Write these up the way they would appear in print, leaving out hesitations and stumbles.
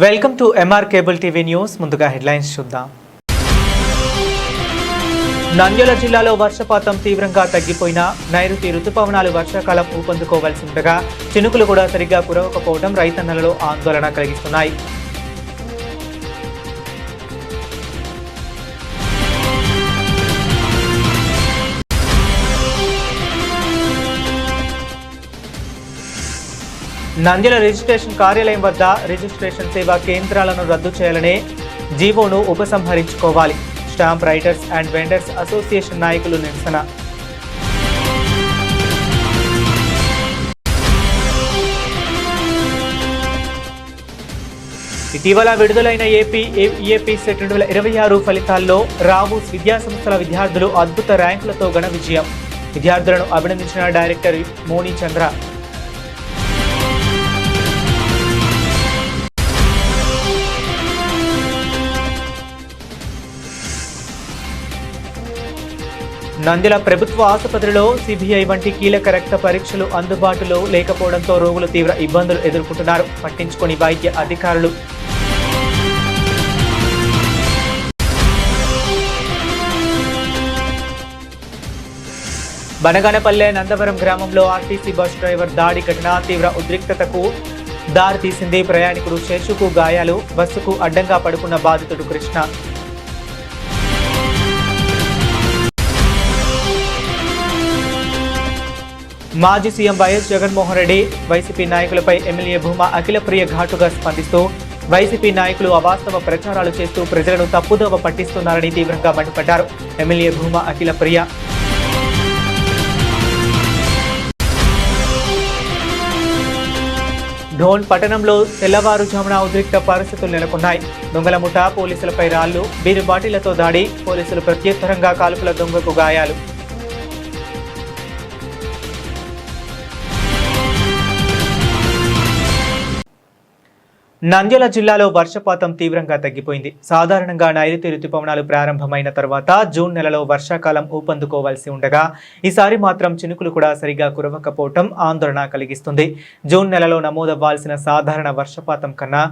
Welcome to MR cable TV news. ముందుగా headlines చూద్దాం. నంద్యాల జిల్లాలో వర్షపాతం తీవ్రంగా తగ్గిపోయినా నైరుతి రుతుపవనాలు వర్షాకాలం ఊపందుకోవాల్సి ఉండగా చినుకులు కూడా సరిగ్గా కురవకపోవడం రైతన్నలలో ఆందోళన కలిగిస్తున్నాయి. నంద్యాల రిజిస్ట్రేషన్ కార్యాలయం వద్ద రిజిస్ట్రేషన్ సేవా కేంద్రాలను రద్దు చేయాలనే జీవోను ఉపసంహరించుకోవాలి. Stamp writers and vendors association నాయకులు నిరసన. ఇటీవల విడుదలైన ఏపీ సెట్ 2026 ఫలితాల్లో రావుస్ విద్యాసంస్థల విద్యార్థులు అద్భుత ర్యాంకులతో ఘన విజయం. విద్యార్థులను అభినందించిన డైరెక్టర్ మోని చంద్ర. నంద్యాల ప్రభుత్వ ఆసుపత్రిలో సిబిఐ వంటి కీలక రక్త పరీక్షలు అందుబాటులో లేకపోవడంతో రోగులు తీవ్ర ఇబ్బందులు ఎదుర్కొంటున్నారు. పట్టించుకొని వైద్య అధికారులు. బనగానపల్లె నందవరం గ్రామంలో ఆర్టీసీ బస్ డ్రైవర్ దాడి ఘటన తీవ్ర ఉద్రిక్తతకు దారితీసింది. ప్రయాణికుడు శేషుకు గాయాలు. బస్సుకు అడ్డంగా పడుకున్న బాధితుడు కృష్ణ. మాజీ CM YS Jaganmohan Reddy YCP నాయకులపై ఎమ్మెల్యే భూమా అఖిలప్రియ ఘాటుగా స్పందిస్తూ వైసీపీ నాయకులు అవాస్తవ ప్రచారాలు చేస్తూ ప్రజలను తప్పుదోవ పట్టిస్తున్నారని తీవ్రంగా మండిపడ్డారు. ఎమ్మెల్యే భూమా అఖిలప్రియ ఢోన్ పట్టణంలో తెల్లవారుజామున ఉద్రిక్త పరిస్థితులు నెలకొన్నాయి. దొంగల ముఠా పోలీసులపై రాళ్లు, బీరు బాటిళ్లతో దాడి, పోలీసులు ప్రత్యుత్తరంగా కాల్పుల దొంగకు గాయాలు. నంద్యాల జిల్లాలో వర్షపాతం తీవ్రంగా తగ్గిపోయింది. సాధారణంగా నైరుతి రుతుపవనాలు ప్రారంభమైన తర్వాత జూన్ నెలలో వర్షాకాలం ఊపందుకోవాల్సి ఉండగా ఈసారి మాత్రం చినుకులు కూడా సరిగా కురవకపోవటం ఆందోళన కలిగిస్తుంది. జూన్ నెలలో నమోదవ్వాల్సిన సాధారణ వర్షపాతం కన్నా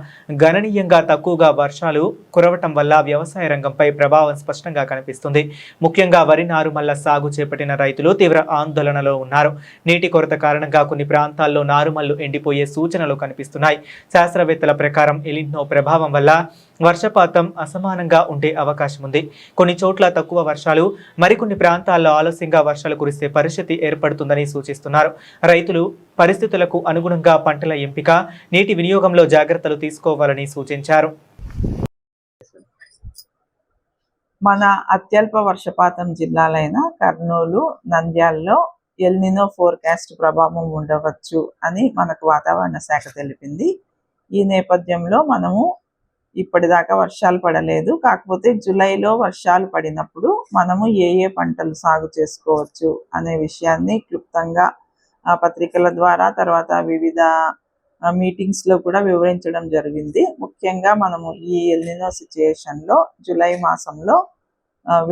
గణనీయంగా తక్కువగా వర్షాలు కురవటం వల్ల వ్యవసాయ రంగంపై ప్రభావం స్పష్టంగా కనిపిస్తుంది. ముఖ్యంగా వరి నారుమల్ల సాగు చేపట్టిన రైతులు తీవ్ర ఆందోళనలో ఉన్నారు. నీటి కొరత కారణంగా కొన్ని ప్రాంతాల్లో నారుమల్లు ఎండిపోయే సూచనలు కనిపిస్తున్నాయి. శాస్త్రవేత్తల ప్రకారం ఎలినో ప్రభావం వల్ల వర్షపాతం అసమానంగా ఉండే అవకాశం ఉంది. కొన్ని చోట్ల తక్కువ వర్షాలు, మరికొన్ని ప్రాంతాల్లో ఆలస్యంగా వర్షాలు కురిసే పరిస్థితి ఏర్పడుతుందని సూచిస్తున్నారు. రైతులు పరిస్థితులకు అనుగుణంగా పంటల ఎంపిక, నీటి వినియోగంలో జాగ్రత్తలు తీసుకోవాలని సూచించారు. మన అత్యల్ప వర్షపాతం జిల్లాలైన కర్నూలు, నంద్యాలలో ఎల్నినో ఫోర్కాస్ట్ ప్రభావం ఉండవచ్చు అని మనకు వాతావరణ శాఖ తెలిపింది. ఈ నేపథ్యంలో మనము ఇప్పటిదాకా వర్షాలు పడలేదు. కాకపోతే జూలైలో వర్షాలు పడినప్పుడు మనము ఏ పంటలు సాగు చేసుకోవచ్చు అనే విషయాన్ని క్లుప్తంగా పత్రికల ద్వారా తర్వాత వివిధ మీటింగ్స్లో కూడా వివరించడం జరిగింది. ముఖ్యంగా మనము ఈ ఎల్నినో సిచ్యుయేషన్లో జూలై మాసంలో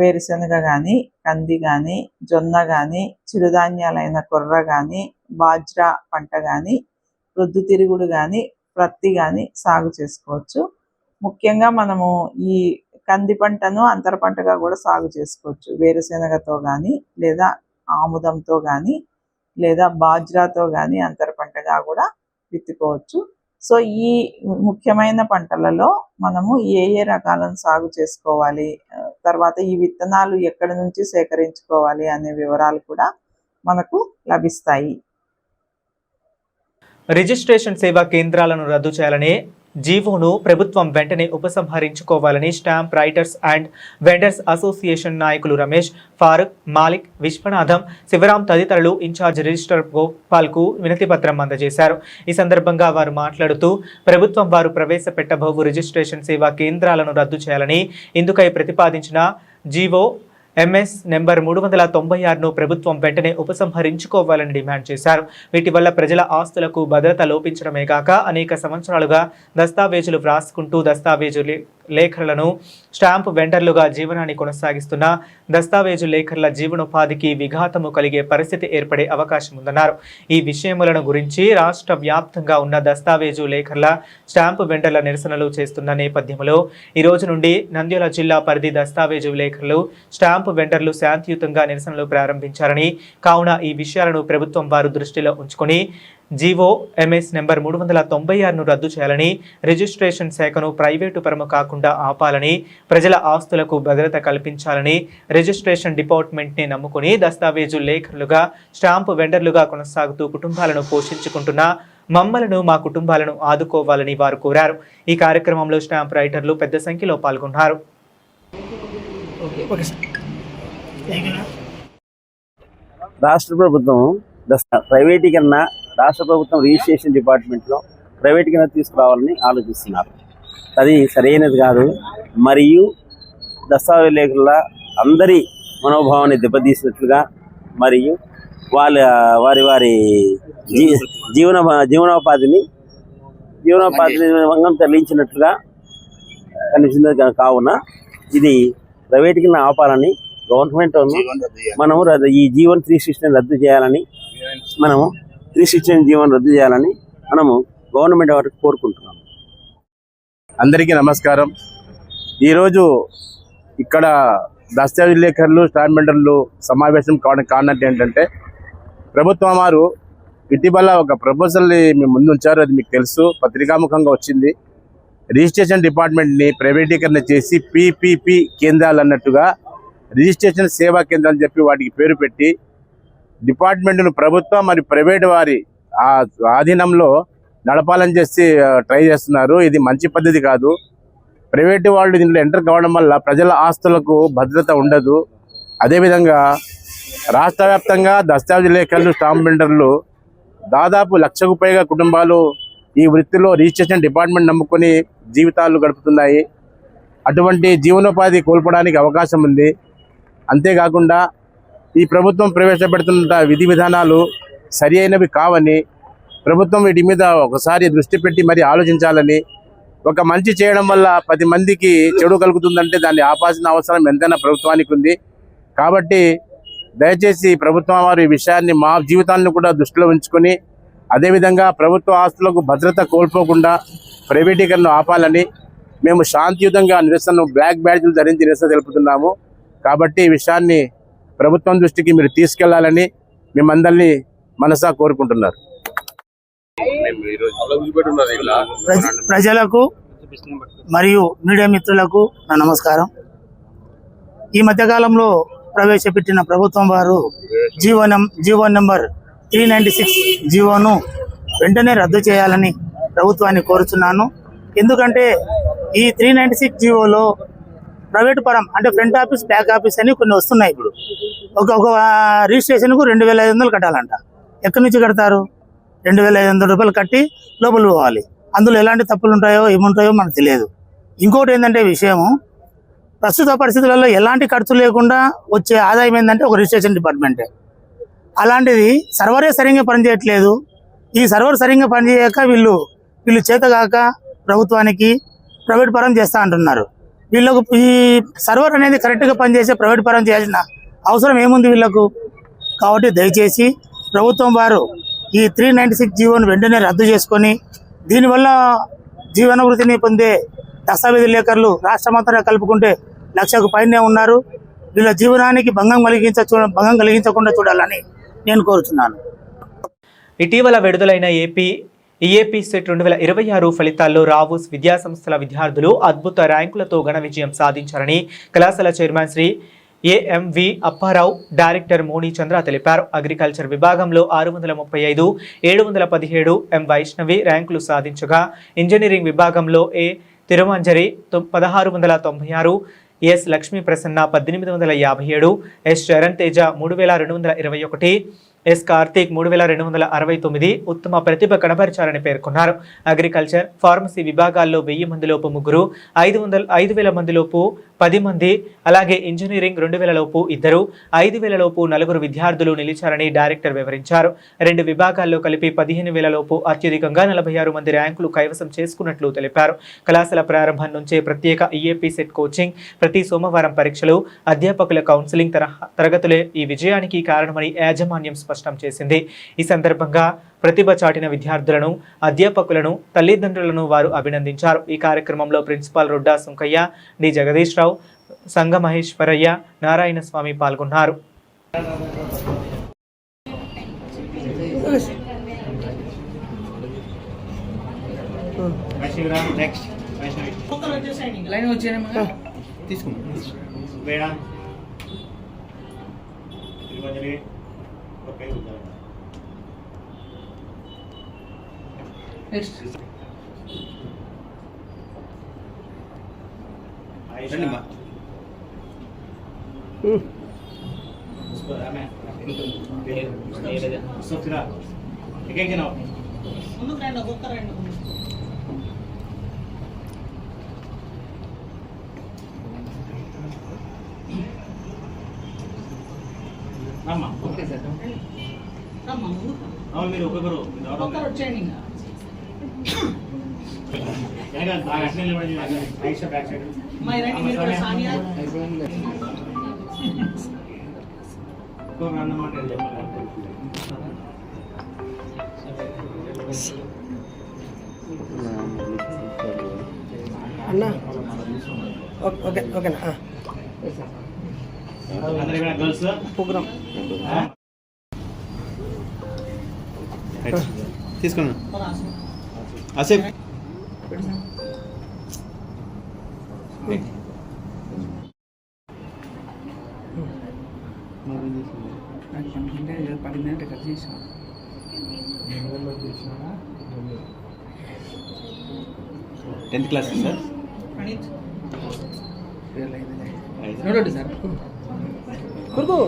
వేరుశనగ కానీ, కంది కానీ, జొన్న కానీ, చిరుధాన్యాలైన కొర్ర కానీ, బాజ్రా పంట కానీ, ప్రొద్దుతిరుగుడు కానీ, ప్రత్తి కానీ సాగు చేసుకోవచ్చు. ముఖ్యంగా మనము ఈ కంది పంటను అంతర పంటగా కూడా సాగు చేసుకోవచ్చు. వేరుశెనగతో కానీ, లేదా ఆముదంతో కానీ, లేదా బాజ్రాతో కానీ అంతర పంటగా కూడా విత్తుకోవచ్చు. సో ఈ ముఖ్యమైన పంటలలో మనము ఏ రకాలను సాగు చేసుకోవాలి, తర్వాత ఈ విత్తనాలు ఎక్కడి నుంచి సేకరించుకోవాలి అనే వివరాలు కూడా మనకు లభిస్తాయి. రిజిస్ట్రేషన్ సేవా కేంద్రాలను రద్దు చేయాలనే జీవోను ప్రభుత్వం వెంటనే ఉపసంహరించుకోవాలని stamp writers and vendors association నాయకులు రమేష్, ఫారూక్, మాలిక్, విశ్వనాథం, శివరాం తదితరులు ఇన్ఛార్జ్ రిజిస్టర్ గోపాల్కు వినతిపత్రం అందజేశారు. ఈ సందర్భంగా వారు మాట్లాడుతూ ప్రభుత్వం వారు ప్రవేశపెట్టబోవు రిజిస్ట్రేషన్ సేవా కేంద్రాలను రద్దు చేయాలని, ఇందుకై ప్రతిపాదించిన జీవో ఎంఎస్ నెంబర్ 396ను ప్రభుత్వం వెంటనే ఉపసంహరించుకోవాలని డిమాండ్ చేశారు. వీటి వల్ల ప్రజల ఆస్తులకు భద్రత లోపించడమే కాక అనేక సంవత్సరాలుగా దస్తావేజులు వ్రాసుకుంటూ దస్తావేజులు లేఖరులను స్టాంపు వెండర్లుగా జీవనాన్ని కొనసాగిస్తున్న దస్తావేజు లేఖర్ల జీవనోపాధికి విఘాతము కలిగే పరిస్థితి ఏర్పడే అవకాశం ఉందన్నారు. ఈ విషయములను గురించి రాష్ట్ర వ్యాప్తంగా ఉన్న దస్తావేజు లేఖర్ల స్టాంపు వెండర్ల నిరసనలు చేస్తున్న నేపథ్యంలో ఈ రోజు నుండి నంద్యాల జిల్లా పరిధి దస్తావేజు లేఖర్లు స్టాంపు వెండర్లు శాంతియుతంగా నిరసనలు ప్రారంభించారని, కావున ఈ విషయాలను ప్రభుత్వం వారు దృష్టిలో ఉంచుకొని జీవో ఎంఎస్ నెంబర్ 396ను రద్దు చేయాలని, రిజిస్ట్రేషన్ శాఖను ప్రైవేటు పరము కాకుండా ఆపాలని, ప్రజల ఆస్తులకు భద్రత కల్పించాలని, రిజిస్ట్రేషన్ డిపార్ట్మెంట్ని నమ్ముకుని దస్తావేజు లేఖరులుగా స్టాంపు వెండర్లుగా కొనసాగుతూ కుటుంబాలను పోషించుకుంటున్న మమ్మలను, మా కుటుంబాలను ఆదుకోవాలని వారు కోరారు. ఈ కార్యక్రమంలో స్టాంప్ రైటర్లు పెద్ద సంఖ్యలో పాల్గొన్నారు. రాష్ట్ర ప్రభుత్వం ప్రైవేటీకరణ, రాష్ట్ర ప్రభుత్వం రిజిస్ట్రేషన్ డిపార్ట్మెంట్లో ప్రైవేటీకరణ తీసుకురావాలని ఆలోచిస్తున్నారు. అది సరైనది కాదు. మరియు దస్తావేజు లేఖల అందరి మనోభావాన్ని దెబ్బతీసినట్లుగా మరియు వారి జీవనోపాధిని భంగం తరలించినట్లుగా కనిపిస్తుంది. కావున ఇది ప్రైవేటీకరణ ఆపాలని గవర్నమెంట్ మనము ఈ జీవన్ 316 రద్దు చేయాలని, మనము 316 జీవన్ రద్దు చేయాలని మనము గవర్నమెంట్ వారికి కోరుకుంటున్నాము. అందరికీ నమస్కారం. ఈరోజు ఇక్కడ దస్తావేజు లేఖర్లు, స్టాంప్ వెండర్లు సమావేశం కావడానికి కారణం ఏంటంటే, ప్రభుత్వం వారు ఇటీవల ఒక ప్రపోజల్ని మీ ముందు ఉంచారు. అది మీకు తెలుసు, పత్రికాముఖంగా వచ్చింది. రిజిస్ట్రేషన్ డిపార్ట్మెంట్ని ప్రైవేటీకరణ చేసి పీపీపీ కేంద్రాలు అన్నట్టుగా రిజిస్ట్రేషన్ సేవా కేంద్రాలు చెప్పి వాటికి పేరు పెట్టి డిపార్ట్మెంట్ను ప్రభుత్వం మరియు ప్రైవేటు వారి ఆధీనంలో నడపాలని చేసి ట్రై చేస్తున్నారు. ఇది మంచి పద్ధతి కాదు. ప్రైవేటు వాళ్ళు దీంట్లో ఎంటర్ కావడం వల్ల ప్రజల ఆస్తులకు భద్రత ఉండదు. అదేవిధంగా రాష్ట్ర వ్యాప్తంగా దస్తావేజు లేఖర్లు, స్టాంప్ వెండర్లు దాదాపు 1,00,000కు పైగా కుటుంబాలు ఈ వృత్తిలో రిజిస్ట్రేషన్ డిపార్ట్మెంట్ నమ్ముకొని జీవితాలు గడుపుతున్నాయి. అటువంటి జీవనోపాధి కోల్పోవడానికి అవకాశం ఉంది. అంతేకాకుండా ఈ ప్రభుత్వం ప్రవేశపెడుతున్న విధి విధానాలు సరి అయినవి కావని, ప్రభుత్వం వీటి మీద ఒకసారి దృష్టి పెట్టి మరి ఆలోచించాలని, ఒక మంచి చేయడం వల్ల 10 మందికి చెడు కలుగుతుందంటే దాన్ని ఆపాల్సిన అవసరం ఎంతైనా ప్రభుత్వానికి ఉంది. కాబట్టి దయచేసి ప్రభుత్వం వారు ఈ విషయాన్ని, మా జీవితాలను కూడా దృష్టిలో ఉంచుకొని, అదేవిధంగా ప్రభుత్వ ఆస్తులకు భద్రత కోల్పోకుండా ప్రైవేటీకరణ ఆపాలని మేము శాంతియుతంగా నిరసన బ్లాక్ బ్యాడ్జ్లు ధరించి నిరసన తెలుపుతున్నాము. కాబట్టి ఈ విషయాన్ని ప్రభుత్వం దృష్టికి మీరు తీసుకెళ్లాలని మేమందరినీ మనసా కోరుకుంటున్నారు. ప్రజలకు మరియు మీడియా మిత్రులకు నా నమస్కారం. ఈ మధ్యకాలంలో ప్రవేశపెట్టిన ప్రభుత్వం వారు జీవో నెంబర్ 396 జీవోను వెంటనే రద్దు చేయాలని ప్రభుత్వాన్ని కోరుతున్నాను. ఎందుకంటే ఈ 396 జీవోలో ప్రైవేట్ పరం అంటే ఫ్రంట్ ఆఫీస్, బ్యాక్ ఆఫీస్ అని కొన్ని వస్తున్నాయి. ఇప్పుడు ఒక రిజిస్ట్రేషన్కు 2,500 కట్టాలంట. ఎక్కడి నుంచి కడతారు? 2,500 రూపాయలు కట్టి లోపల పోవాలి. అందులో ఎలాంటి తప్పులు ఉంటాయో ఏముంటాయో మనకు తెలియదు. ఇంకోటి ఏంటంటే విషయము, ప్రస్తుత పరిస్థితులలో ఎలాంటి ఖర్చు లేకుండా వచ్చే ఆదాయం ఏంటంటే ఒక రిజిస్ట్రేషన్ డిపార్ట్మెంటే. అలాంటిది సర్వరే సరిగ్గా పనిచేయట్లేదు. ఈ సర్వర్ సరిగ్గా పనిచేయక వీళ్ళు చేతగాక ప్రభుత్వానికి ప్రైవేట్ పరం చేస్తూ అంటున్నారు. వీళ్ళకు ఈ సర్వర్ అనేది కరెక్ట్గా పనిచేసే ప్రైవేట్ పరం చేయాల్సిన అవసరం ఏముంది వీళ్ళకు? కాబట్టి దయచేసి ప్రభుత్వం వారు ఈ 396 జీవోను వెంటనే రద్దు చేసుకొని, దీనివల్ల జీవనవృత్తిని పొందే దస్తావేజు లేఖర్లు రాష్ట్రమంతటా కలుపుకుంటే 1,00,000కు పైనే ఉన్నారు. వీళ్ళ జీవనానికి భంగం కలిగించకుండా చూడాలని నేను కోరుతున్నాను. ఇటీవల విడుదలైన ఈఏపీ సెట్ 2026 ఫలితాల్లో రావుస్ విద్యాసంస్థల విద్యార్థులు అద్భుత ర్యాంకులతో ఘన విజయం సాధించారని కళాశాల chairman Shri AMV Apparao, director Moni Chandra తెలిపారు. అగ్రికల్చర్ విభాగంలో 635, 717 ఎం వైష్ణవి ర్యాంకులు సాధించగా, ఇంజనీరింగ్ విభాగంలో A Tirumanjari 1696, S Lakshmi Prasanna 1857, S Charan Teja 3221, S Karthik 3269 ఉత్తమ ప్రతిభ కనబరిచారని పేర్కొన్నారు. అగ్రికల్చర్, ఫార్మసీ విభాగాల్లో 1000 మందిలోపు 3, 5000 మందిలోపు 10 మంది, అలాగే ఇంజనీరింగ్ 2000 లోపు 2, 5000 లోపు 4 విద్యార్థులు నిలిచారని డైరెక్టర్ వివరించారు. 2 విభాగాల్లో కలిపి 15000 లోపు అత్యధికంగా 46 మంది ర్యాంకులు కైవసం చేసుకున్నట్లు తెలిపారు. కళాశాల ప్రారంభం నుంచే ప్రత్యేక ఈఏపీ సెట్ కోచింగ్, ప్రతి సోమవారం పరీక్షలు, అధ్యాపకుల కౌన్సిలింగ్ తరగతులే ఈ విజయానికి కారణమని యాజమాన్యం స్పష్టం చేసింది. ఈ సందర్భంగా ప్రతిభ చాటిన విద్యార్థులను, అధ్యాపకులను, తల్లిదండ్రులను వారు అభినందించారు. ఈ కార్యక్రమంలో ప్రిన్సిపాల్ రొడ్డా సుంకయ్య, డి జగదీష్ రావు, సంగ మహేశ్వరయ్య, నారాయణ స్వామి పాల్గొన్నారు. మీరు ఒకరు వచ్చేయండి. అన్నా ఓకేనా గర్ల్స్ ప్రోగ్రామ్ తీసుకున్నా ఆసిఫ్ టెన్త్ క్లాస్ సార్ ನೋಡೋಡಿ ಸರ್ ಕುರ್ಕು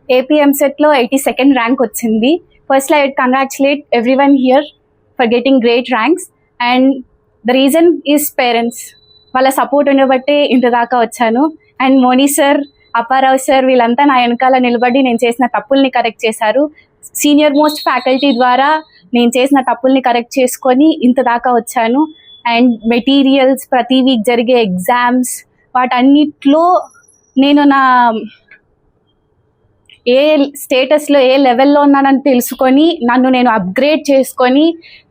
APMSET లో 82nd ర్యాంక్ వచ్చింది. First I congratulate everyone here for getting great ranks and the reason is parents. వాళ్ళ సపోర్ట్ ఉండబట్టే ఇంత దాకా వచ్చాను. And Moni sir, Apparao sir వీళ్ళంతా నా వెనకాల నిలబడి నేను చేసిన తప్పుల్ని కరెక్ట్ చేశారు. సీనియర్ మోస్ట్ ఫ్యాకల్టీ ద్వారా నేను చేసిన తప్పుల్ని కరెక్ట్ చేసుకొని ఇంత దాకా వచ్చాను. అండ్ మెటీరియల్స్, ప్రతి వీక్ జరిగే ఎగ్జామ్స్, వాటన్నిట్లో నేను నా ఏ స్టేటస్లో ఏ లెవెల్లో ఉన్నానని తెలుసుకొని నన్ను నేను అప్గ్రేడ్ చేసుకొని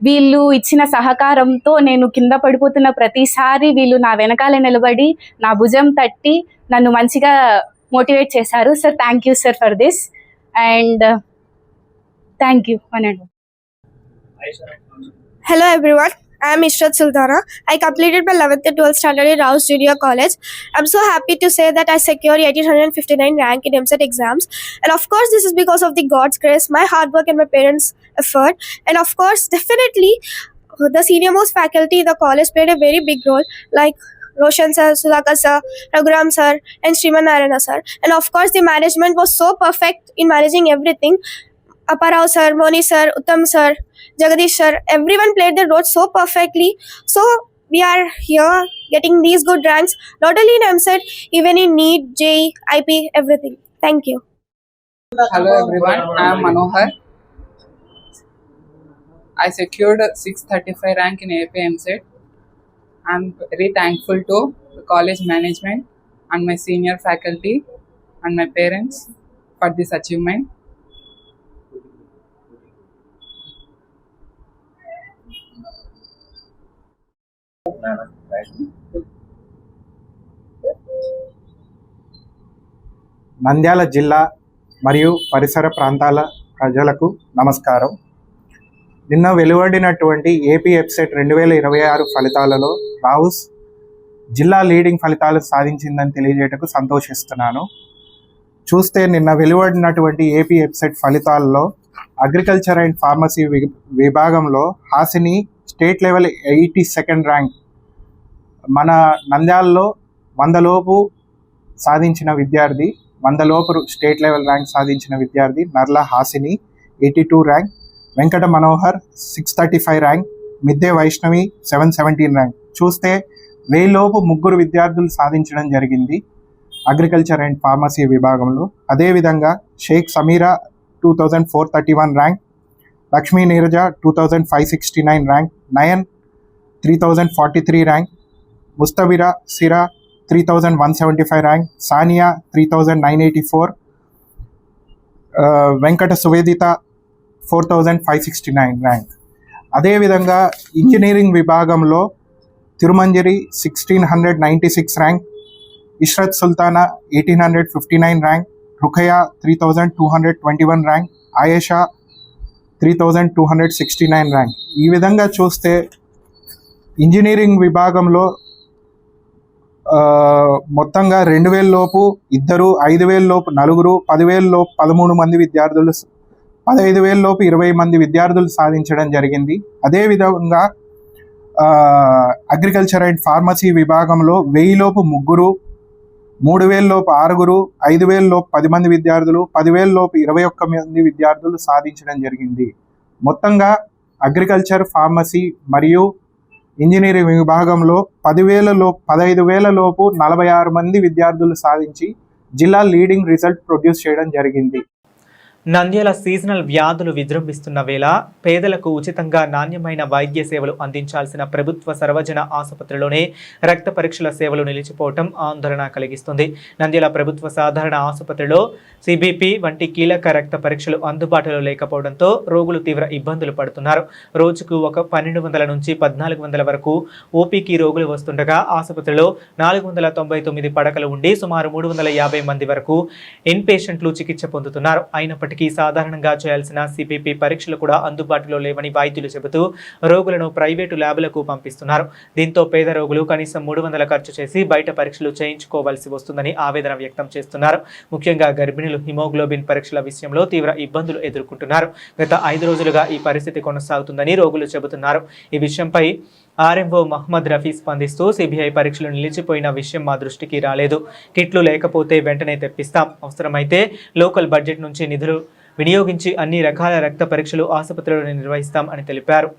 వీళ్ళు ఇచ్చిన సహకారంతో నేను కింద పడిపోతున్న ప్రతిసారి వీళ్ళు నా వెనకాల నిలబడి నా భుజం తట్టి నన్ను మంచిగా మోటివేట్ చేశారు. Sir thank you sir for this and thank you అనండి. Hello everyone, I am Ishrat Sultana. I completed my 11th and 12th standard in Rouse Junior College. I'm so happy to say that I secured 1859 rank in MSET exams. And of course, this is because of the God's grace, my hard work and my parents' effort. And of course, definitely, the senior most faculty in the college played a very big role, like Roshan sir, Sudhakar sir, Raghuram sir, and Sriman Narayana sir. And of course, the management was so perfect in managing everything. Apparao sir, Moni sir, Uttam sir, Jagadish sir, everyone played their role so perfectly. So we are here getting these good ranks, not only in MSET, even in NEET, JEE, IP, everything. Thank you. Hello everyone, I am Manohar. I secured 635 rank in APMSET. I am very thankful to the college management and my senior faculty and my parents for this achievement. Nandyal జిల్లా మరియు పరిసర ప్రాంతాల ప్రజలకు నమస్కారం. నిన్న వెలువడినటువంటి AP EAPCET 2026 ఫలితాలలో రావుస్ జిల్లా leading ఫలితాలు సాధించిందని తెలియజేయటకు సంతోషిస్తున్నాను. చూస్తే నిన్న వెలువడినటువంటి ఏపీ ఎప్సెట్ ఫలితాల్లో అగ్రికల్చర్ అండ్ ఫార్మసీ విభాగంలో Hasini state level 82nd rank మన నంద్యాలలో 100 లోపు సాధించిన విద్యార్థి, 100 లోపు స్టేట్ లెవెల్ ర్యాంక్ సాధించిన విద్యార్థి నర్ల హాసిని 82 ర్యాంక్, వెంకట మనోహర్ 635 ర్యాంక్, మిద్దె వైష్ణవి 717 ర్యాంక్. చూస్తే 1000 లోపు 3 విద్యార్థులు సాధించడం జరిగింది అగ్రికల్చర్ అండ్ ఫార్మసీ విభాగంలో. అదేవిధంగా Sheikh Sameera 2431 rank, Lakshmi Neeraja 2569 rank, Nayan 3043 rank, Mustabira Sira 3175 rank, Sania 3984, Venkata Suvedita 4569 rank. అదేవిధంగా ఇంజనీరింగ్ విభాగంలో Tirumanjari 1696 rank, Ishrat Sultana 1859 rank, Ruqaiya 3221 rank, Ayesha 3269 rank. ఈ విధంగా చూస్తే ఇంజనీరింగ్ విభాగంలో మొత్తంగా 2000 లోపు 2, 5000 లోపు 4, 10,000 లోపు 13 మంది విద్యార్థులు, 15,000 లోపు 20 మంది విద్యార్థులు సాధించడం జరిగింది. అదేవిధంగా అగ్రికల్చర్ అండ్ ఫార్మసీ విభాగంలో 1000 లోపు 3, 3000 లోపు 6, 5000 లోపు 10 మంది విద్యార్థులు, 10,000 లోపు 21 మంది విద్యార్థులు సాధించడం జరిగింది. మొత్తంగా అగ్రికల్చర్, ఫార్మసీ మరియు ఇంజనీరింగ్ విభాగంలో 15,000 లోపు 46 మంది విద్యార్థులు సాధించి జిల్లా లీడింగ్ రిజల్ట్ ప్రొడ్యూస్ చేయడం జరిగింది. నంద్యాల సీజనల్ వ్యాధులు విజృంభిస్తున్న వేళ పేదలకు ఉచితంగా నాణ్యమైన వైద్య సేవలు అందించాల్సిన ప్రభుత్వ సర్వజన ఆసుపత్రిలోనే రక్త పరీక్షల సేవలు నిలిచిపోవటం ఆందోళన కలిగిస్తుంది. నంద్యాల ప్రభుత్వ సాధారణ ఆసుపత్రిలో సిబిపి వంటి కీలక రక్త పరీక్షలు అందుబాటులో లేకపోవడంతో రోగులు తీవ్ర ఇబ్బందులు పడుతున్నారు. రోజుకు 1200 నుంచి 1400 వరకు ఓపీకి రోగులు వస్తుండగా ఆసుపత్రిలో 499 పడకలు ఉండి సుమారు 350 మంది వరకు ఇన్ పేషెంట్లు చికిత్స పొందుతున్నారు. అయినప్పటికీ సాధారణంగా చేయాల్సిన సిపిపి పరీక్షలు కూడా అందుబాటులో లేవని వైద్యులు చెబుతూ రోగులను ప్రైవేటు ల్యాబ్లకు పంపిస్తున్నారు. దీంతో పేద రోగులు కనీసం 300 ఖర్చు చేసి బయట పరీక్షలు చేయించుకోవాల్సి వస్తుందని ఆవేదన వ్యక్తం చేస్తున్నారు. ముఖ్యంగా గర్భిణులు హిమోగ్లోబిన్ పరీక్షల విషయంలో తీవ్ర ఇబ్బందులు ఎదుర్కొంటున్నారు. గత 5 రోజులుగా ఈ పరిస్థితి కొనసాగుతుందని రోగులు చెబుతున్నారు. ఈ విషయంపై ఆర్ఎంఓ మహమ్మద్ రఫీ స్పందిస్తూ సిబిఐ పరీక్షలు నిలిచిపోయిన విషయం మా దృష్టికి రాలేదు. కిట్లు లేకపోతే వెంటనే తెప్పిస్తాం. అవసరమైతే లోకల్ బడ్జెట్ నుంచి నిధులు వినియోగించి అన్ని రకాల రక్త పరీక్షలు ఆసుపత్రిలో నిర్వహిస్తాం అని తెలిపారు.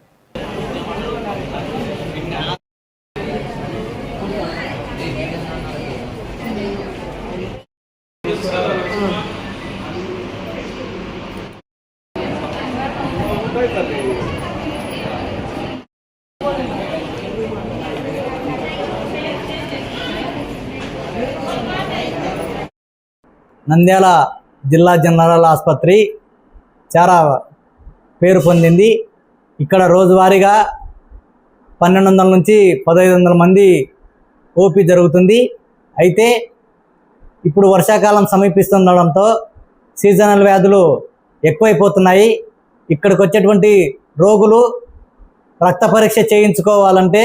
నంద్యాల జిల్లా జనరల్ ఆసుపత్రి చాలా పేరు పొందింది. ఇక్కడ రోజువారీగా 1200 నుంచి 1500 మంది ఓపీ జరుగుతుంది. అయితే ఇప్పుడు వర్షాకాలం సమీపిస్తుండడంతో సీజనల్ వ్యాధులు ఎక్కువైపోతున్నాయి. ఇక్కడికి వచ్చేటువంటి రోగులు రక్త పరీక్ష చేయించుకోవాలంటే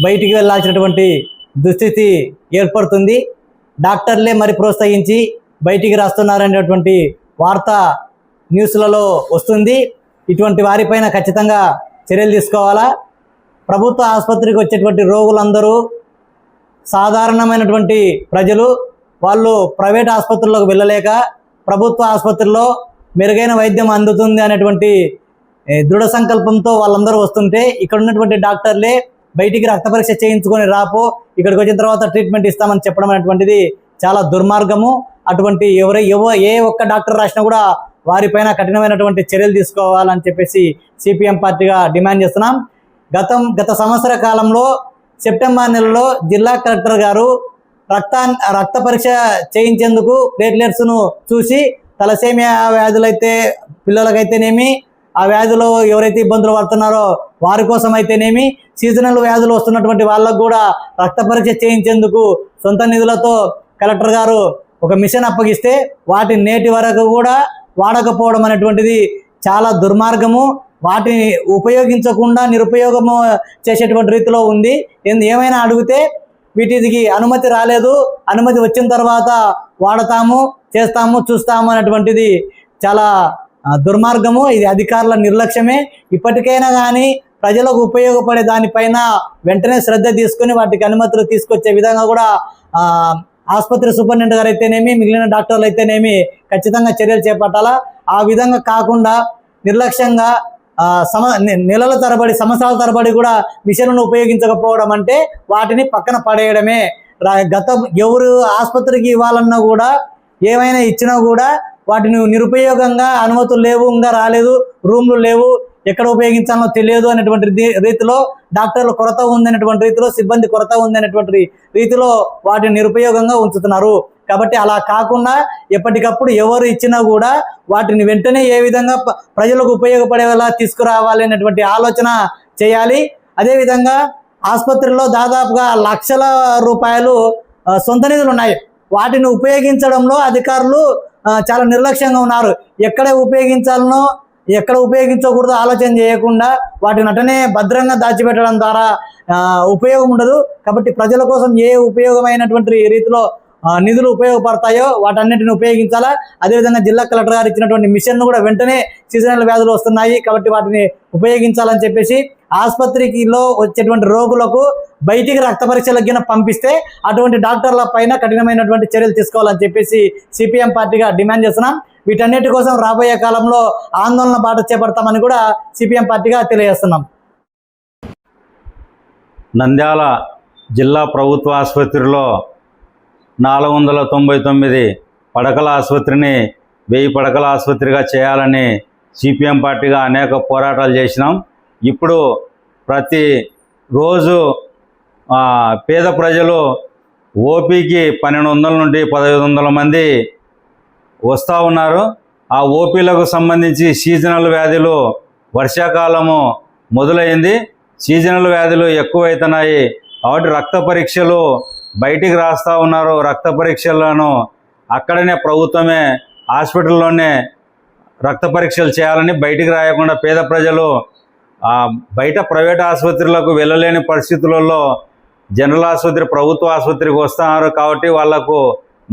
బయటికి వెళ్ళాల్సినటువంటి దుస్థితి ఏర్పడుతుంది. డాక్టర్లే మరి ప్రోత్సహించి బయటికి రాస్తున్నారనేటువంటి వార్త న్యూస్లలో వస్తుంది. ఇటువంటి వారిపైన ఖచ్చితంగా చర్యలు తీసుకోవాలా. ప్రభుత్వ ఆసుపత్రికి వచ్చేటువంటి రోగులందరూ సాధారణమైనటువంటి ప్రజలు, వాళ్ళు ప్రైవేట్ ఆసుపత్రులకు వెళ్ళలేక ప్రభుత్వ ఆసుపత్రిలో మెరుగైన వైద్యం అందుతుంది అనేటువంటి దృఢ సంకల్పంతో వాళ్ళందరూ వస్తుంటే ఇక్కడ ఉన్నటువంటి డాక్టర్లే బయటికి రక్త పరీక్ష చేయించుకొని రాపో, ఇక్కడికి వచ్చిన తర్వాత ట్రీట్మెంట్ ఇస్తామని చెప్పడం అనేటువంటిది చాలా దుర్మార్గము. అటువంటి ఏ ఒక్క డాక్టర్ రాసినా కూడా వారిపైన కఠినమైనటువంటి చర్యలు తీసుకోవాలని చెప్పేసి సిపిఎం పార్టీగా డిమాండ్ చేస్తున్నాం. గత సంవత్సర కాలంలో సెప్టెంబర్ నెలలో జిల్లా కలెక్టర్ గారు రక్త పరీక్ష చేయించేందుకు ప్లేట్లెట్స్ను చూసి తలసేమియా వ్యాధులైతే పిల్లలకైతేనేమి, ఆ వ్యాధులు ఎవరైతే ఇబ్బందులు పడుతున్నారో వారి కోసం అయితేనేమి, సీజనల్ వ్యాధులు వస్తున్నటువంటి వాళ్ళకు కూడా రక్త పరీక్ష చేయించేందుకు సొంత నిధులతో కలెక్టర్ గారు ఒక మిషన్ అప్పగిస్తే వాటిని నేటి వరకు కూడా వాడకపోవడం అనేటువంటిది చాలా దుర్మార్గము. వాటిని ఉపయోగించకుండా నిరుపయోగము చేసేటువంటి రీతిలో ఉంది. ఏమైనా అడిగితే వీటికి అనుమతి రాలేదు, అనుమతి వచ్చిన తర్వాత వాడతాము, చేస్తాము, చూస్తాము అనేటువంటిది చాలా దుర్మార్గము. ఇది అధికారుల నిర్లక్ష్యమే. ఇప్పటికైనా కానీ ప్రజలకు ఉపయోగపడే దానిపైన వెంటనే శ్రద్ధ తీసుకొని వాటికి అనుమతులు తీసుకొచ్చే విధంగా కూడా ఆసుపత్రి సూపరింటెండెంట్ గారు అయితేనేమి, మిగిలిన డాక్టర్లు అయితేనేమి ఖచ్చితంగా చర్యలు చేపట్టాలా. ఆ విధంగా కాకుండా నిర్లక్ష్యంగా నెలల తరబడి, సంవత్సరాల తరబడి కూడా మిషన్లను ఉపయోగించకపోవడం అంటే వాటిని పక్కన పడేయడమే. ఎవరు ఆసుపత్రికి ఇవ్వాలన్నా కూడా, ఏమైనా ఇచ్చినా కూడా వాటిని నిరుపయోగంగా అనుమతులు లేవు, ఇంకా రాలేదు, రూమ్లు లేవు, ఎక్కడ ఉపయోగించాలో తెలియదు అనేటువంటి రీతిలో, డాక్టర్ల కొరత ఉందనేటువంటి రీతిలో, సిబ్బంది కొరత ఉందనేటువంటి రీతిలో వాటిని నిరుపయోగంగా ఉంచుతున్నారు. కాబట్టి అలా కాకుండా ఎప్పటికప్పుడు ఎవరు ఇచ్చినా కూడా వాటిని వెంటనే ఏ విధంగా ప్రజలకు ఉపయోగపడేలా తీసుకురావాలి అనేటువంటి ఆలోచన చేయాలి. అదేవిధంగా ఆసుపత్రిలో దాదాపుగా లక్షల రూపాయలు సొంత నిధులు ఉన్నాయి. వాటిని ఉపయోగించడంలో అధికారులు చాలా నిర్లక్ష్యంగా ఉన్నారు. ఎక్కడ ఉపయోగించాలనో ఎక్కడ ఉపయోగించకూడదో ఆలోచన చేయకుండా వాటిని అటనే భద్రంగా దాచిపెట్టడం ద్వారా ఉపయోగం ఉండదు. కాబట్టి ప్రజల కోసం ఏ ఉపయోగమైనటువంటి రీతిలో నిధులు ఉపయోగపడతాయో వాటన్నిటిని ఉపయోగించాలా. అదేవిధంగా జిల్లా కలెక్టర్ గారు ఇచ్చినటువంటి మిషన్ను కూడా వెంటనే సీజనల్ వ్యాధులు వస్తున్నాయి కాబట్టి వాటిని ఉపయోగించాలని చెప్పేసి, ఆసుపత్రిలో వచ్చేటువంటి రోగులకు బయటికి రక్త పరీక్షలకు పంపిస్తే అటువంటి డాక్టర్ల పైన కఠినమైనటువంటి చర్యలు తీసుకోవాలని చెప్పేసి సిపిఎం పార్టీగా డిమాండ్ చేస్తున్నాం. వీటన్నిటి కోసం రాబోయే కాలంలో ఆందోళన బాట చేపడతామని కూడా సిపిఎం పార్టీగా తెలియజేస్తున్నాం. నంద్యాల జిల్లా ప్రభుత్వ ఆసుపత్రిలో 499 పడకల ఆసుపత్రిని 1000 పడకల ఆసుపత్రిగా చేయాలని సిపిఎం పార్టీగా అనేక పోరాటాలు చేసినాం. ఇప్పుడు ప్రతి రోజు పేద ప్రజలు ఓపీకి 1200 నుండి 1500 మంది వస్తూ ఉన్నారు. ఆ ఓపీలకు సంబంధించి సీజనల్ వ్యాధులు, వర్షాకాలము మొదలైంది, సీజనల్ వ్యాధులు ఎక్కువైతున్నాయి. కాబట్టి రక్త పరీక్షలు బయటికి రాస్తూ ఉన్నారు. రక్త పరీక్షలను అక్కడనే ప్రభుత్వమే హాస్పిటల్లోనే రక్త పరీక్షలు చేయాలని, బయటికి రాయకుండా పేద ప్రజలు బయట ప్రైవేట్ ఆసుపత్రులకు వెళ్ళలేని పరిస్థితులలో జనరల్ ఆసుపత్రి, ప్రభుత్వ ఆసుపత్రికి వస్తున్నారు. కాబట్టి వాళ్లకు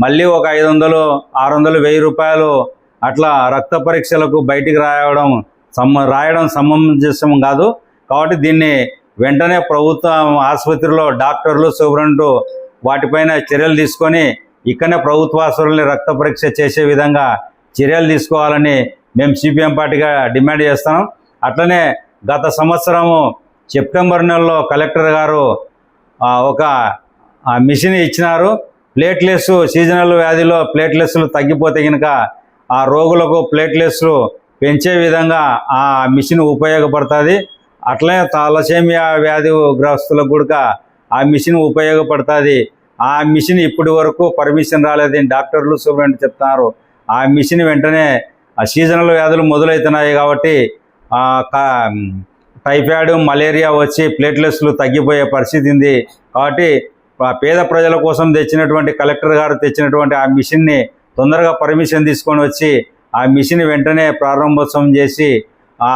మళ్ళీ ఒక 500, 600, 1000 రూపాయలు అట్లా రక్త పరీక్షలకు బయటికి రాయడం సమంజసం కాదు. కాబట్టి దీన్ని వెంటనే ప్రభుత్వ ఆసుపత్రిలో డాక్టర్లు, సూపరింటెండెంట్ వాటిపైన చర్యలు తీసుకొని ఇక్కడనే ప్రభుత్వ ఆసుపత్రులని రక్త పరీక్ష చేసే విధంగా చర్యలు తీసుకోవాలని మేము సిపిఎం పార్టీగా డిమాండ్ చేస్తున్నాం. అట్లనే గత సంవత్సరము సెప్టెంబర్ నెలలో కలెక్టర్ గారు ఒక మిషన్ ఇచ్చినారు. ప్లేట్లెస్, సీజనల్ వ్యాధిలో ప్లేట్లెస్లు తగ్గిపోతే కనుక ఆ రోగులకు ప్లేట్లెస్లు పెంచే విధంగా ఆ మిషన్ ఉపయోగపడుతుంది. అట్లనే తలసేమియా వ్యాధి గ్రస్తులకు కూడా ఆ మిషన్ ఉపయోగపడుతుంది. ఆ మిషన్ ఇప్పటి వరకు పర్మిషన్ రాలేదని డాక్టర్లు, సూపరింటెండెంట్ చెప్తున్నారు. ఆ మిషన్ వెంటనే ఆ సీజనల్ వ్యాధులు మొదలవుతున్నాయి కాబట్టి టైఫాయిడ్, మలేరియా వచ్చి ప్లేట్లెస్లు తగ్గిపోయే పరిస్థితి ఉంది. కాబట్టి పేద ప్రజల కోసం తెచ్చినటువంటి కలెక్టర్ గారు తెచ్చినటువంటి ఆ మిషన్ని తొందరగా పర్మిషన్ తీసుకొని వచ్చి ఆ మిషన్ వెంటనే ప్రారంభోత్సవం చేసి ఆ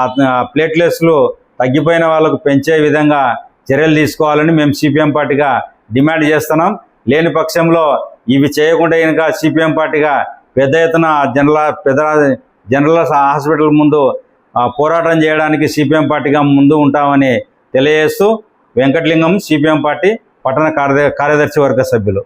ప్లేట్లెస్లు తగ్గిపోయిన వాళ్ళకు పెంచే విధంగా చర్యలు తీసుకోవాలని మేము సిపిఎం పార్టీగా డిమాండ్ చేస్తున్నాం. లేని పక్షంలో ఇవి చేయకుండా కనుక సిపిఎం పార్టీగా పెద్ద ఎత్తున జనరల్ హాస్పిటల్ ముందు పోరాటం చేయడానికి సిపిఎం పార్టీగా ముందు ఉంటామని తెలియజేస్తూ, వెంకటలింగం, సిపిఎం పార్టీ పట్టణ కార్యదర్శి వర్గ సభ్యులు.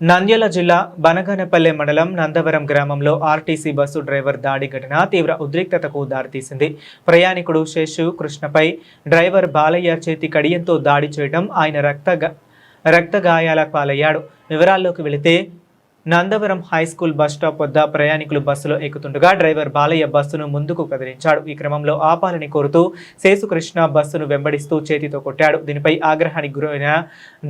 నంద్యాల జిల్లా బనగానపల్లె మండలం నందవరం గ్రామంలో ఆర్టీసీ బస్సు డ్రైవర్ దాడి ఘటన తీవ్ర ఉద్రిక్తతకు దారితీసింది. ప్రయాణికుడు శేషు కృష్ణపై డ్రైవర్ బాలయ్య చేతి కడియంతో దాడి చేయడం, ఆయన రక్త గాయాల పాలయ్యాడు. వివరాల్లోకి వెళితే నందవరం హైస్కూల్ బస్టాప్ వద్ద ప్రయాణికులు బస్సులో ఎక్కుతుండగా డ్రైవర్ బాలయ్య బస్సును ముందుకు కదిలించాడు. ఈ క్రమంలో ఆపాలని కోరుతూ శేషుకృష్ణ బస్సును వెంబడిస్తూ చేతితో కొట్టాడు. దీనిపై ఆగ్రహానికి గురైన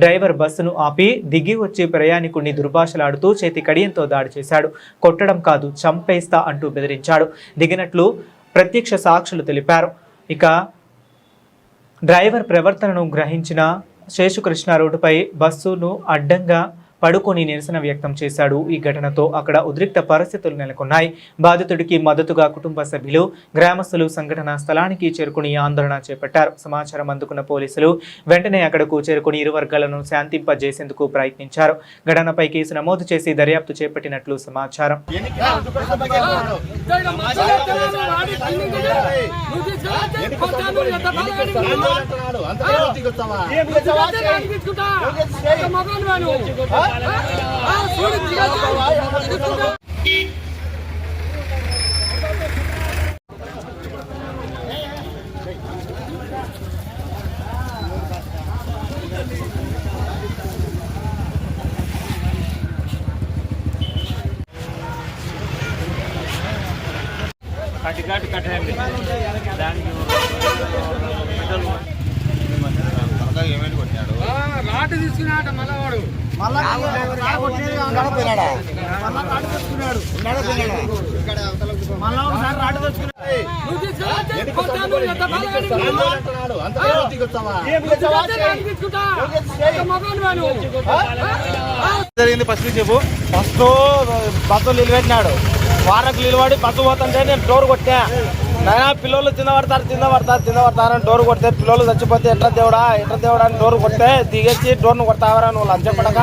డ్రైవర్ బస్సును ఆపి దిగి వచ్చి ప్రయాణికుడిని దుర్భాషలాడుతూ చేతి కడియంతో దాడి చేశాడు. కొట్టడం కాదు, చంపేస్తా అంటూ బెదిరించాడు. దిగినట్లు ప్రత్యక్ష సాక్షులు తెలిపారు. ఇక డ్రైవర్ ప్రవర్తనను గ్రహించిన శేషుకృష్ణ రోడ్డుపై బస్సును అడ్డంగా పడుకొని నిరసన వ్యక్తం చేశాడు. ఈ ఘటనతో అక్కడ ఉద్రిక్త పరిస్థితులు నెలకొన్నాయి. బాధితుడికి మద్దతుగా కుటుంబ సభ్యులు, గ్రామస్తులు సంఘటనా స్థలానికి చేరుకుని ఆందోళన చేపట్టారు. సమాచారం అందుకున్న పోలీసులు వెంటనే అక్కడకు చేరుకుని ఇరు వర్గాలను శాంతింపజేసేందుకు ప్రయత్నించారు. ఘటనపై కేసు నమోదు చేసి దర్యాప్తు చేపట్టినట్లు సమాచారం. రాటు తీసుకున్నాట మళ్ళవాడు జరిగింది ఫస్ట్ చెప్పు. ఫస్ట్ బస్సు నిలబెట్టినాడు, వారకు నిలబడి బస్సు పోతుంటే నేను డోర్ కొట్టా. నైనా పిల్లలు కింద పడతారని డోర్ కొడితే పిల్లలు చచ్చిపోతే ఎట్లా దేవుడా అని డోర్ కొడితే దిగేసి డోర్ను కొడతావరా, నువ్వు లంచపడక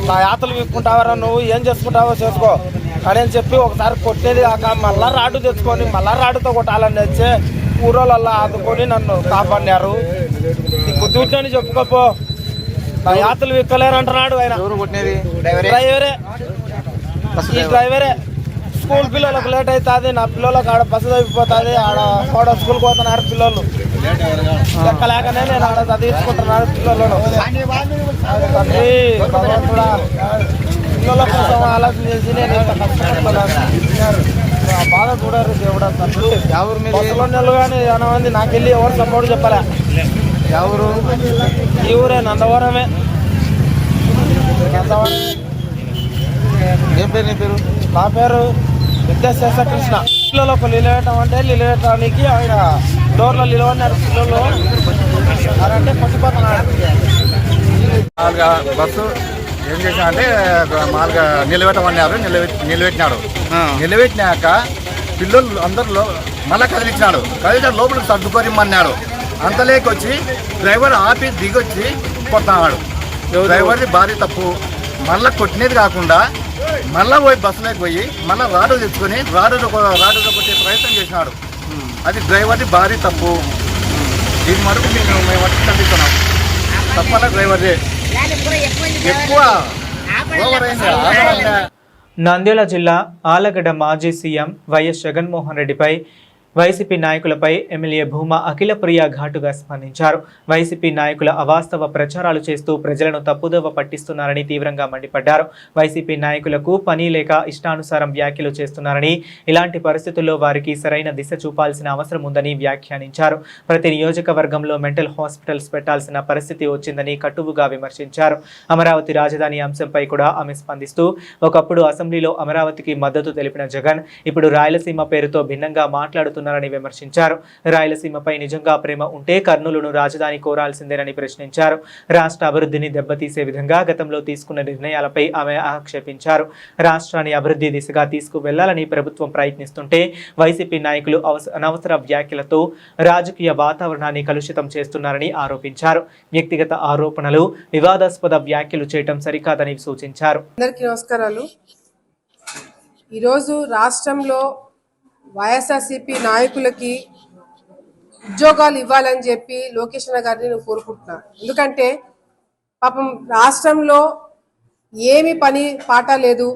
నా యాతలు వీక్కుంటావరా, నువ్వు ఏం చేసుకుంటావో చేసుకో అని చెప్పి ఒకసారి కొట్టేది కాక మళ్ళా రాడు తెచ్చుకొని మళ్ళా రాడుతో కొట్టాలని వచ్చి ఊరోళ్ళల్లా ఆదుకొని నన్ను కాపాడినారు. నీ బుద్ధి అని చెప్పుకోపో, నా యాతలు వీక్కలేరు అంటున్నాడు ఆయన. డ్రైవరే, ఈ డ్రైవరే. స్కూల్ పిల్లలకు లేట్ అవుతుంది, నా పిల్లలకు ఆడ బస్సు తగ్గిపోతుంది, ఆడ స్కూల్కి పోతున్నారు పిల్లలు. ఎక్కలేకనే నేను ఆడ చదివించుకుంటున్నాను పిల్లలను. తండ్రి భగవంతుడా, పిల్లల కోసం ఆలోచన చేసి నేను ఇంత కష్టపడుతున్నాను. బాధ చూడరు దేవుడా తండ్రి. బస్సులో నెలలు కానీ చాలా మంది నాకెళ్ళి ఎవరు సపోర్ట్ చెప్పలే. ఎవరు ఈ ఊరే, నందవరమే. ఏం పేరు నీ పేరు? నా పేరు విద్యాశేష కృష్ణ. పిల్లలకు నిలబెట్టడం అంటే నిలబెట్టడానికి ఆయన డోర్లో నిలబడినారు పిల్లలు అంటే పట్టుపోతున్నాడు. బస్సు ఏం చేశానంటే మామూలుగా నిలబెట్టమన్నారు, నిలబెట్టినాడు. నిలబెట్టినాక పిల్లలు అందరిలో మళ్ళీ కదిలించినాడు. లోపలికి సర్దుకోరిమ్మన్నాడు. అంతలేకొచ్చి డ్రైవర్ ఆపి దిగొచ్చి కొట్టినాడు. డ్రైవర్ది భారీ తప్పు. మళ్ళీ కొట్టినది కాకుండా మళ్ళీ పోయి బస్సులోకి పోయి మళ్ళీ రాడు తెచ్చుకొని రాడుతో కొట్టే ప్రయత్నం చేసినాడు. అది డ్రైవర్ది భారీ తప్పు. దీని మటుకు మేము వచ్చి ఖండిస్తున్నాం. తప్పన డ్రైవర్దే ఎక్కువ ఓవర్ అయింది. నంద్యాల జిల్లా ఆలగడ్డ మాజీ సీఎం వైఎస్ జగన్మోహన్ రెడ్డిపై వైసీపీ నాయకులపై ఎమ్మెల్యే భూమా అఖిలప్రియ ఘాటుగా స్పందించారు. వైసీపీ నాయకుల అవాస్తవ ప్రచారాలు చేస్తూ ప్రజలను తప్పుదోవ పట్టిస్తున్నారని తీవ్రంగా మండిపడ్డారు. వైసీపీ నాయకులకు పని లేక ఇష్టానుసారం వ్యాఖ్యలు చేస్తున్నారని, ఇలాంటి పరిస్థితుల్లో వారికి సరైన దిశ చూపాల్సిన అవసరం ఉందని వ్యాఖ్యానించారు. ప్రతి నియోజకవర్గంలో మెంటల్ హాస్పిటల్స్ పెట్టాల్సిన పరిస్థితి వచ్చిందని కటువుగా విమర్శించారు. అమరావతి రాజధాని అంశంపై కూడా ఆమె స్పందిస్తూ, ఒకప్పుడు అసెంబ్లీలో అమరావతికి మద్దతు తెలిపిన జగన్ ఇప్పుడు రాయలసీమ పేరుతో భిన్నంగా మాట్లాడుతున్నారని విమర్శించారు. రాయలసీమపై నిజంగా ప్రేమ ఉంటే కర్నూలును రాజధాని కోరాల్సిందేనని ప్రశ్నించారు. రాష్ట్ర అభివృద్ధిని దెబ్బతీసే విధంగా గతంలో తీసుకున్న నిర్ణయాలపై ఆమె ఆక్షేపించారు. రాష్ట్రాన్ని అభివృద్ధి దిశగా తీసుకువెళ్లాలని ప్రభుత్వం ప్రయత్నిస్తుంటే వైసీపీ నాయకులు అనవసర వ్యాఖ్యలతో రాజకీయ వాతావరణాన్ని కలుషితం చేస్తున్నారని ఆరోపించారు. వ్యక్తిగత ఆరోపణలు, వివాదాస్పద వ్యాఖ్యలు చేయడం సరికాదని సూచించారు. అందరికీ నమస్కారాలు. ఈరోజు రాష్ట్రంలో వైఎస్ఆర్సీపీ నాయకులకి ఉద్యోగాలు ఇవ్వాలని చెప్పి లోకేష్ అన్న గారిని నేను కోరుకుంటున్నాను. ఎందుకంటే పాపం రాష్ట్రంలో ఏమి పని పాట లేదు,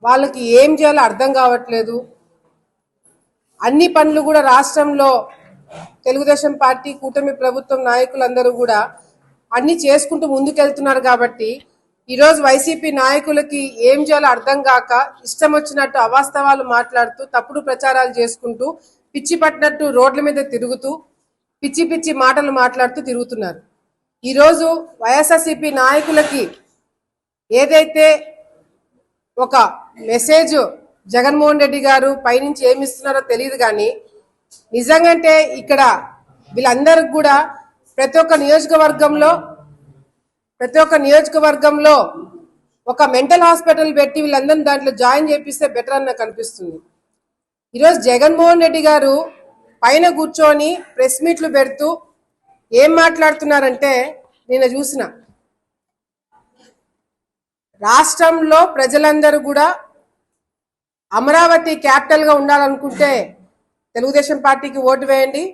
వాళ్ళకి ఏం చేయాలో అర్థం కావట్లేదు. అన్ని పనులు కూడా రాష్ట్రంలో తెలుగుదేశం పార్టీ కూటమి ప్రభుత్వం నాయకులందరూ కూడా అన్ని చేసుకుంటూ ముందుకెళ్తున్నారు. కాబట్టి ఈరోజు వైసీపీ నాయకులకి ఏం చేయాలో అర్థం కాక ఇష్టం వచ్చినట్టు అవాస్తవాలు మాట్లాడుతూ తప్పుడు ప్రచారాలు చేసుకుంటూ పిచ్చి పట్టినట్టు రోడ్ల మీద తిరుగుతూ పిచ్చి పిచ్చి మాటలు మాట్లాడుతూ తిరుగుతున్నారు. ఈరోజు వైఎస్ఆర్సీపీ నాయకులకి ఏదైతే ఒక మెసేజ్ జగన్మోహన్ రెడ్డి గారు పైనుంచి ఏమి ఇస్తున్నారో తెలియదు, కానీ నిజంగాంటే ఇక్కడ వీళ్ళందరికి కూడా ప్రతి ఒక్క నియోజకవర్గంలో ఒక మెంటల్ హాస్పిటల్ పెట్టి వీళ్ళందరినీ దాంట్లో జాయిన్ చేపిస్తే బెటర్ అని నాకు అనిపిస్తుంది. ఈరోజు జగన్మోహన్ రెడ్డి గారు పైన కూర్చొని ప్రెస్ మీట్లు పెడుతూ ఏం మాట్లాడుతున్నారంటే, నేను చూసిన రాష్ట్రంలో ప్రజలందరూ కూడా అమరావతి క్యాపిటల్ గా ఉండాలనుకుంటే తెలుగుదేశం పార్టీకి ఓటు వేయండి,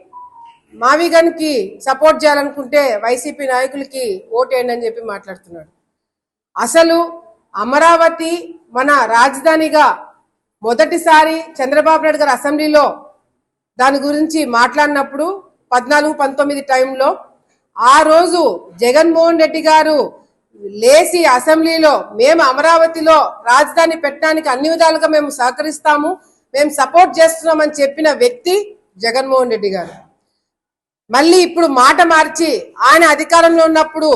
మావిగన్కి సపోర్ట్ చేయాలనుకుంటే వైసీపీ నాయకులకి ఓటు వేయండి అని చెప్పి మాట్లాడుతున్నాడు. అసలు అమరావతి మన రాజధానిగా మొదటిసారి చంద్రబాబు నాయుడు గారు అసెంబ్లీలో దాని గురించి మాట్లాడినప్పుడు 14-19 టైంలో ఆ రోజు జగన్మోహన్ రెడ్డి గారు లేచి అసెంబ్లీలో మేము అమరావతిలో రాజధాని పెట్టడానికి అన్ని విధాలుగా మేము సహకరిస్తాము, మేము సపోర్ట్ చేస్తున్నామని చెప్పిన వ్యక్తి జగన్మోహన్ రెడ్డి గారు. మళ్ళీ ఇప్పుడు మాట మార్చి ఆయన అధికారంలో ఉన్నప్పుడు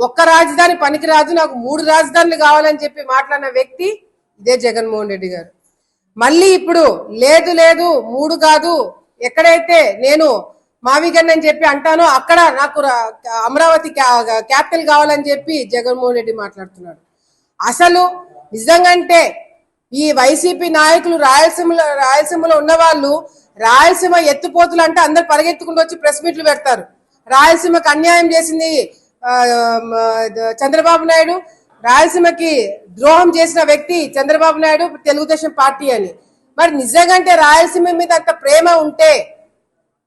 ఒక్క రాజధాని పనికిరాదు, నాకు 3 రాజధానులు కావాలని చెప్పి మాట్లాడిన వ్యక్తి ఇదే జగన్మోహన్ రెడ్డి గారు. మళ్ళీ ఇప్పుడు లేదు 3 కాదు, ఎక్కడైతే నేను మావిగన్ అని చెప్పి అంటానో అక్కడ నాకు అమరావతి క్యాపిటల్ కావాలని చెప్పి జగన్మోహన్ రెడ్డి మాట్లాడుతున్నాడు. అసలు నిజంగంటే ఈ వైసీపీ నాయకులు రాయలసీమలో ఉన్న వాళ్ళు రాయలసీమ ఎత్తుపోతులు అంటే అందరు పరిగెత్తుకుంటూ వచ్చి ప్రెస్ మీట్లు పెడతారు. రాయలసీమకు అన్యాయం చేసింది చంద్రబాబు నాయుడు, రాయలసీమకి ద్రోహం చేసిన వ్యక్తి చంద్రబాబు నాయుడు, తెలుగుదేశం పార్టీ అని. మరి నిజంగా రాయలసీమ మీద అంత ప్రేమ ఉంటే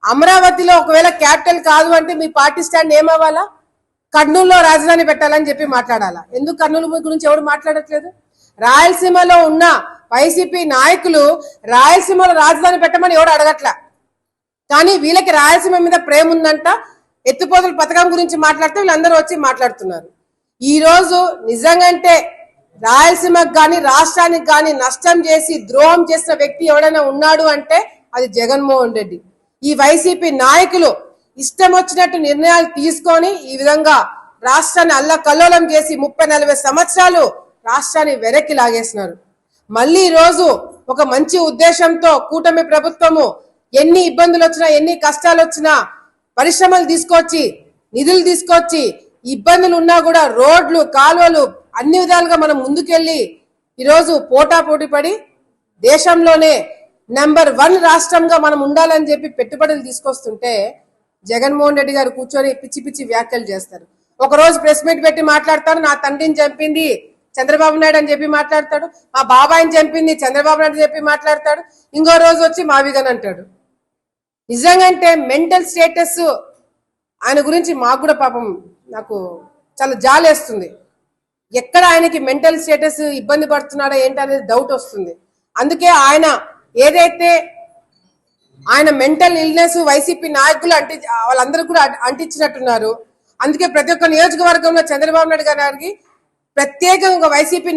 అమరావతిలో ఒకవేళ క్యాపిటల్ కాదు అంటే మీ పార్టీ స్టాండ్ ఏమవ్వాలా? కర్నూలులో రాజధాని పెట్టాలని చెప్పి మాట్లాడాలా? ఎందుకు కర్నూలు గురించి ఎవరు మాట్లాడట్లేదు? రాయలసీమలో ఉన్న వైసీపీ నాయకులు రాయలసీమలో రాజధాని పెట్టమని ఎవరు అడగట్లా, కానీ వీళ్ళకి రాయలసీమ మీద ప్రేమ ఉందంట. ఎత్తిపోతల పథకం గురించి మాట్లాడితే వీళ్ళందరూ వచ్చి మాట్లాడుతున్నారు. ఈ రోజు నిజంగంటే రాయలసీమకు గాని రాష్ట్రానికి గాని నష్టం చేసి ద్రోహం చేసిన వ్యక్తి ఎవడైనా ఉన్నాడు అంటే అది జగన్మోహన్ రెడ్డి. ఈ వైసీపీ నాయకులు ఇష్టం వచ్చినట్టు నిర్ణయాలు తీసుకొని ఈ విధంగా రాష్ట్రాన్ని అల్లకల్లోలం చేసి 30-40 సంవత్సరాలు రాష్ట్రాన్ని వెనక్కి లాగేసినారు. మళ్ళీ ఈ రోజు ఒక మంచి ఉద్దేశంతో కూటమి ప్రభుత్వము ఎన్ని ఇబ్బందులు వచ్చినా ఎన్ని కష్టాలు వచ్చినా పరిశ్రమలు తీసుకొచ్చి నిధులు తీసుకొచ్చి ఇబ్బందులు ఉన్నా కూడా రోడ్లు కాలువలు అన్ని విధాలుగా మనం ముందుకెళ్లి ఈరోజు పోటాపోటీ పడి దేశంలోనే నెంబర్ 1 రాష్ట్రంగా మనం ఉండాలని చెప్పి పెట్టుబడులు తీసుకొస్తుంటే జగన్మోహన్ రెడ్డి గారు కూర్చొని పిచ్చి పిచ్చి వ్యాఖ్యలు చేస్తారు. ఒక రోజు ప్రెస్ మీట్ పెట్టి మాట్లాడతారు, నా తండ్రిని చంపింది చంద్రబాబు నాయుడు అని చెప్పి మాట్లాడతాడు, మా బాబాయిని చంపింది చంద్రబాబు నాయుడు చెప్పి మాట్లాడతాడు, ఇంకో రోజు వచ్చి మావిగన్ అంటాడు. నిజంగా మెంటల్ స్టేటస్ ఆయన గురించి మాకు కూడా పాపం నాకు చాలా జాలేస్తుంది. ఎక్కడ ఆయనకి మెంటల్ స్టేటస్ ఇబ్బంది పడుతున్నాడో ఏంటనేది డౌట్ వస్తుంది. అందుకే ఆయన ఏదైతే ఆయన మెంటల్ ఇల్నెస్ వైసీపీ నాయకులు వాళ్ళందరూ కూడా అంటించినట్టున్నారు. అందుకే ప్రతి ఒక్క నియోజకవర్గంలో చంద్రబాబు నాయుడు గారికి ప్రత్యేకంగా వైసీపీ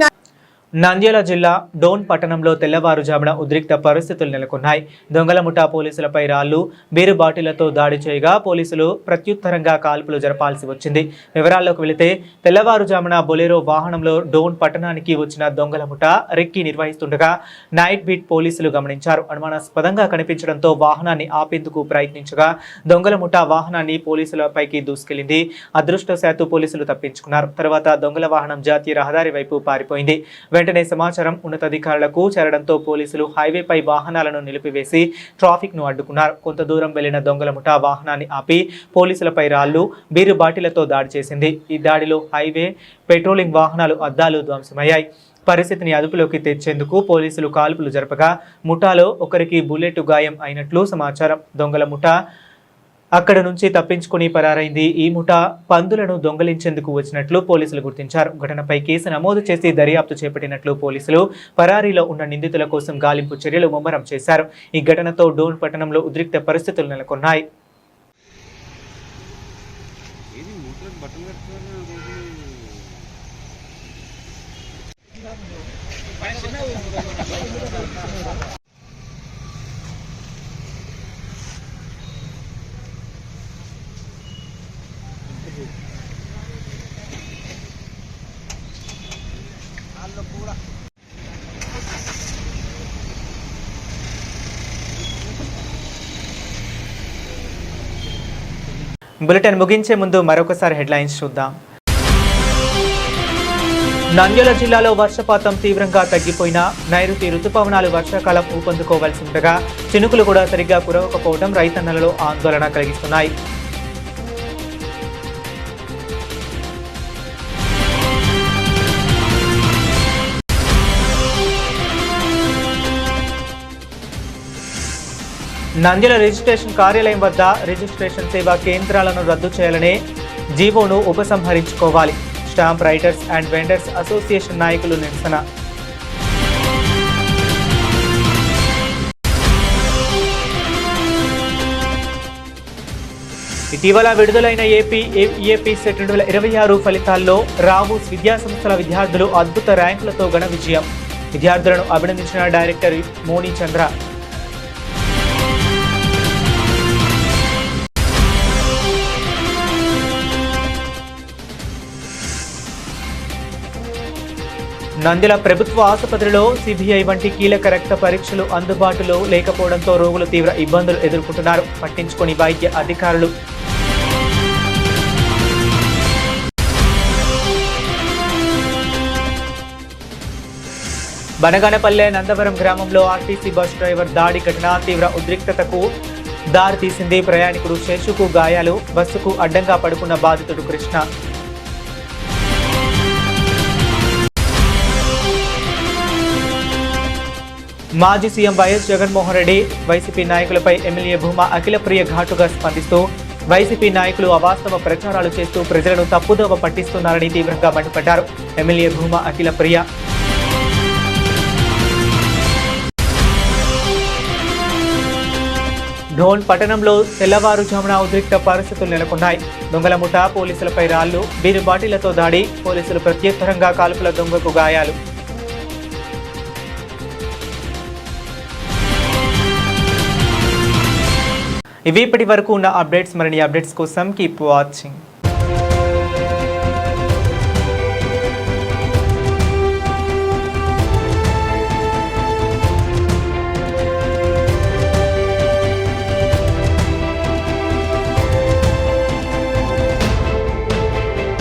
నంద్యాల జిల్లా డోన్ పట్టణంలో తెల్లవారుజామున ఉద్రిక్త పరిస్థితులు నెలకొన్నాయి. దొంగల ముఠా పోలీసులపై రాళ్లు బీరు బాటిళ్లతో దాడి చేయగా పోలీసులు ప్రత్యుత్తరంగా కాల్పులు జరపాల్సి వచ్చింది. వివరాల్లోకి వెళితే తెల్లవారుజామున బొలెరో వాహనంలో డోన్ పట్టణానికి వచ్చిన దొంగల ముఠా రెక్కి నిర్వహిస్తుండగా నైట్ బీట్ పోలీసులు గమనించారు. అనుమానాస్పదంగా కనిపించడంతో వాహనాన్ని ఆపేందుకు ప్రయత్నించగా దొంగల ముఠా వాహనాన్ని పోలీసులపైకి దూసుకెళ్లింది. అదృష్టవశాత్తు పోలీసులు తప్పించుకున్నారు. తర్వాత దొంగల వాహనం జాతీయ రహదారి వైపు పారిపోయింది. వెంటనే సమాచారం ఉన్నతాధికారులకు చేరడంతో పోలీసులు హైవేపై వాహనాలను నిలిపివేసి ట్రాఫిక్ ను అడ్డుకున్నారు. కొంత దూరం వెళ్లిన దొంగల ముఠా వాహనాన్ని ఆపి పోలీసులపై రాళ్లు బీరు బాటిలతో దాడి చేసింది. ఈ దాడిలో హైవే పెట్రోలింగ్ వాహనాలు అద్దాలు ధ్వంసమయ్యాయి. పరిస్థితిని అదుపులోకి తెచ్చేందుకు పోలీసులు కాల్పులు జరపగా ముఠాలో ఒకరికి బుల్లెట్ గాయం అయినట్లు సమాచారం. దొంగల ముఠా అక్కడ నుంచి తప్పించుకుని పరారైంది. ఈ ముఠా పందులను దొంగలించేందుకు వచ్చినట్లు పోలీసులు గుర్తించారు. ఘటనపై కేసు నమోదు చేసి దర్యాప్తు చేపట్టినట్లు పోలీసులు పరారీలో ఉన్న నిందితుల కోసం గాలింపు చర్యలు ముమ్మరం చేశారు. ఈ ఘటనతో డోన్ పట్టణంలో ఉద్రిక్త పరిస్థితులు నెలకొన్నాయి. బులెటిన్ ముగించే ముందు మరొకసారి హెడ్లైన్స్ చూద్దాం. నంద్యాల జిల్లాలో వర్షపాతం తీవ్రంగా తగ్గిపోయినా నైరుతి రుతుపవనాలు వర్షాకాలం ఊపందుకోవాల్సి ఉండగా చినుకులు కూడా సరిగ్గా కురవకపోవడం రైతన్నలలో ఆందోళన కలిగిస్తున్నాయి. నంద్యాల రిజిస్ట్రేషన్ కార్యాలయం వద్ద రిజిస్ట్రేషన్ సేవా కేంద్రాలను రద్దు చేయాలనే జీవోను ఉపసంహరించుకోవాలి. Stamp writers and vendors association నాయకులు నిరసన. ఇటీవల విడుదలైన ఏపీ సెట్ 2026 ఫలితాల్లో రావుస్ విద్యాసంస్థల విద్యార్థులు అద్భుత ర్యాంకులతో ఘన విజయం. విద్యార్థులను అభినందించిన డైరెక్టర్ మోని చంద్ర. నంద్యాల ప్రభుత్వ ఆసుపత్రిలో సిబిఐ వంటి కీలక రక్త పరీక్షలు అందుబాటులో లేకపోవడంతో రోగులు తీవ్ర ఇబ్బందులు ఎదుర్కొంటున్నారు. పట్టించుకొని వైద్య అధికారులు. బనగానపల్లె నందవరం గ్రామంలో ఆర్టీసీ బస్ డ్రైవర్ దాడి ఘటన తీవ్ర ఉద్రిక్తతకు దారితీసింది. ప్రయాణికుడు శేషుకు గాయాలు. బస్సుకు అడ్డంగా పడుకున్న బాధితుడు కృష్ణ. మాజీ CM YS Jaganmohan Reddy YCP నాయకులపై ఎమ్మెల్యే భూమా అఖిలప్రియ ఘాటుగా స్పందిస్తూ వైసీపీ నాయకులు అవాస్తవ ప్రచారాలు చేస్తూ ప్రజలను తప్పుదోవ పట్టిస్తున్నారని తీవ్రంగా మండిపడ్డారు. ఎమ్మెల్యే భూమా అఖిలప్రియ ఢోన్ పట్టణంలో తెల్లవారుజామున ఉద్రిక్త పరిస్థితులు నెలకొన్నాయి. దొంగల ముఠా పోలీసులపై రాళ్లు, బీరు బాటిళ్లతో దాడి, పోలీసులు ప్రత్యర్థరంగా కాల్పుల దొంగకు గాయాలు. ఇవి ఇప్పటి వరకు ఉన్న అప్డేట్స్. మరిన్ని అప్డేట్స్ కోసం కీప్ వాచింగ్.